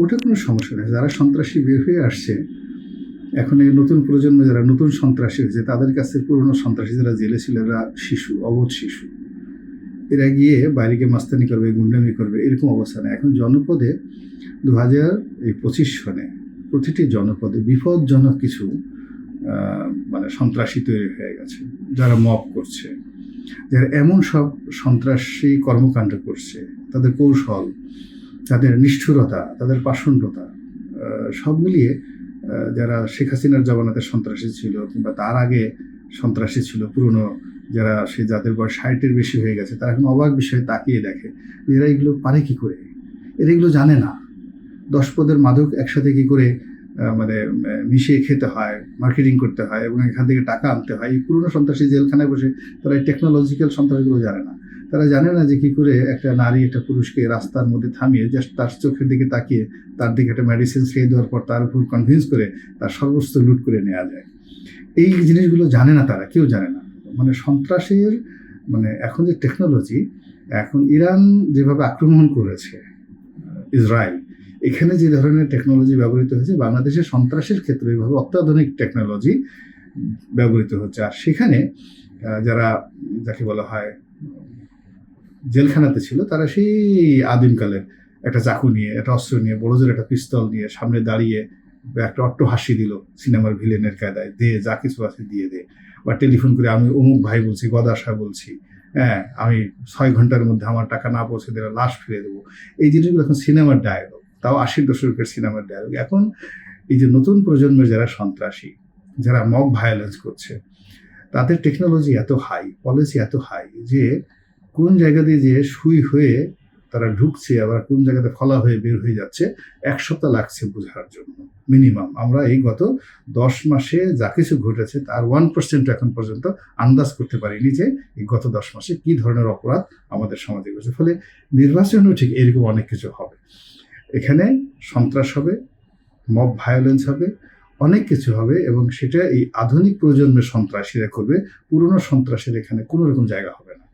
ওটা কোনো সমস্যা নেই। যারা সন্ত্রাসী বের হয়ে আসছে এখন, এই নতুন প্রজন্ম যারা নতুন সন্ত্রাসী হয়েছে, তাদের কাছে পুরনো সন্ত্রাসী যারা জেলে ছিল এরা শিশু, অবোধ শিশু। এরা গিয়ে বাইরে গিয়ে মাস্তানি করবে, গুন্ডামি করবে, এরকম অবস্থা নেই। এখন জনপদে 2025 সনে প্রতিটি জনপদে বিপজ্জনক কিছু মানে সন্ত্রাসী তৈরি হয়ে গেছে, যারা মব করছে, যারা এমন সব সন্ত্রাসী কর্মকাণ্ড করছে, তাদের কৌশল, তাদের নিষ্ঠুরতা, তাদের পাষণ্ডতা সব মিলিয়ে যারা শেখ হাসিনার জমানাতে সন্ত্রাসী ছিল কিংবা তার আগে সন্ত্রাসী ছিল পুরনো, যারা সে যাদের বয়স 60-এর বেশি হয়ে গেছে, তারা এখন অবাক বিষয়ে তাকিয়ে দেখে এরা এগুলো পারে কি করে। এরা এগুলো জানে না 10 পদের মাদক একসাথে কি করে মানে মিশিয়ে খেতে হয়, মার্কেটিং করতে হয় এবং এখান থেকে টাকা আনতে হয়। এই পুরনো সন্ত্রাসী জেলখানায় বসে তারা এই টেকনোলজিক্যাল সন্ত্রাসগুলো জানে না। তারা জানে না যে কী করে একটা নারী একটা পুরুষকে রাস্তার মধ্যে থামিয়ে জাস্ট তার চোখের দিকে তাকিয়ে তার দিকে একটা মেডিসিন খেয়ে দেওয়ার পর তার উপর কনভিন্স করে তার সর্বস্ব লুট করে নেওয়া যায়। এই জিনিসগুলো জানে না, তারা কেউ জানে না। মানে সন্ত্রাসের মানে এখন যে টেকনোলজি, এখন ইরান যেভাবে আক্রমণ করেছে ইসরায়েল, এখানে যে ধরনের টেকনোলজি ব্যবহৃত হয়েছে, বাংলাদেশের সন্ত্রাসের ক্ষেত্রে এইভাবে অত্যাধুনিক টেকনোলজি ব্যবহৃত হচ্ছে। আর সেখানে যারা যাকে বলা হয় জেলখানাতে ছিল, তারা সেই আদিমকালের একটা চাকু নিয়ে, একটা অস্ত্র নিয়ে, বড় জোর একটা পিস্তল নিয়ে সামনে দাঁড়িয়ে একটা অট্ট হাসি দিল সিনেমার ভিলেনের কায়দায়, দে যা কিছু আছে দিয়ে দে, বা টেলিফোন করে আমি অমুক ভাই বলছি, গদাশা বলছি, হ্যাঁ আমি 6 ঘন্টার মধ্যে আমার টাকা না পৌঁছে দিলে লাশ ফিরে দেবো। এই জিনিসগুলো এখন সিনেমার ডায়ালগ, তাও 80-র দশকের সিনেমার ডায়ালগ। এখন এই যে নতুন প্রজন্মের যারা সন্ত্রাসী, যারা মব ভায়োলেন্স করছে, তাদের টেকনোলজি এত হাই, পলিসি এত হাই যে কোন জায়গা দিয়ে যে সুই হয়ে তারা ঢুকছে, আবার কোন জায়গাতে ফলা হয়ে বের হয়ে যাচ্ছে 1 সপ্তাহ লাগছে বোঝার জন্য মিনিমাম। আমরা এই গত 10 মাসে যা কিছু ঘটেছে তার 1% এখন পর্যন্ত আন্দাজ করতে পারিনি যে এই গত 10 মাসে কী ধরনের অপরাধ আমাদের সমাজে ঘটেছে। ফলে নির্বাচনেও ঠিক এরকম অনেক কিছু হবে। এখানে সন্ত্রাস হবে, মব ভায়োলেন্স হবে, অনেক কিছু হবে, এবং সেটা এই আধুনিক প্রজন্মের সন্ত্রাসীরা করবে। পুরনো সন্ত্রাসীর এখানে কোনো রকম জায়গা হবে না।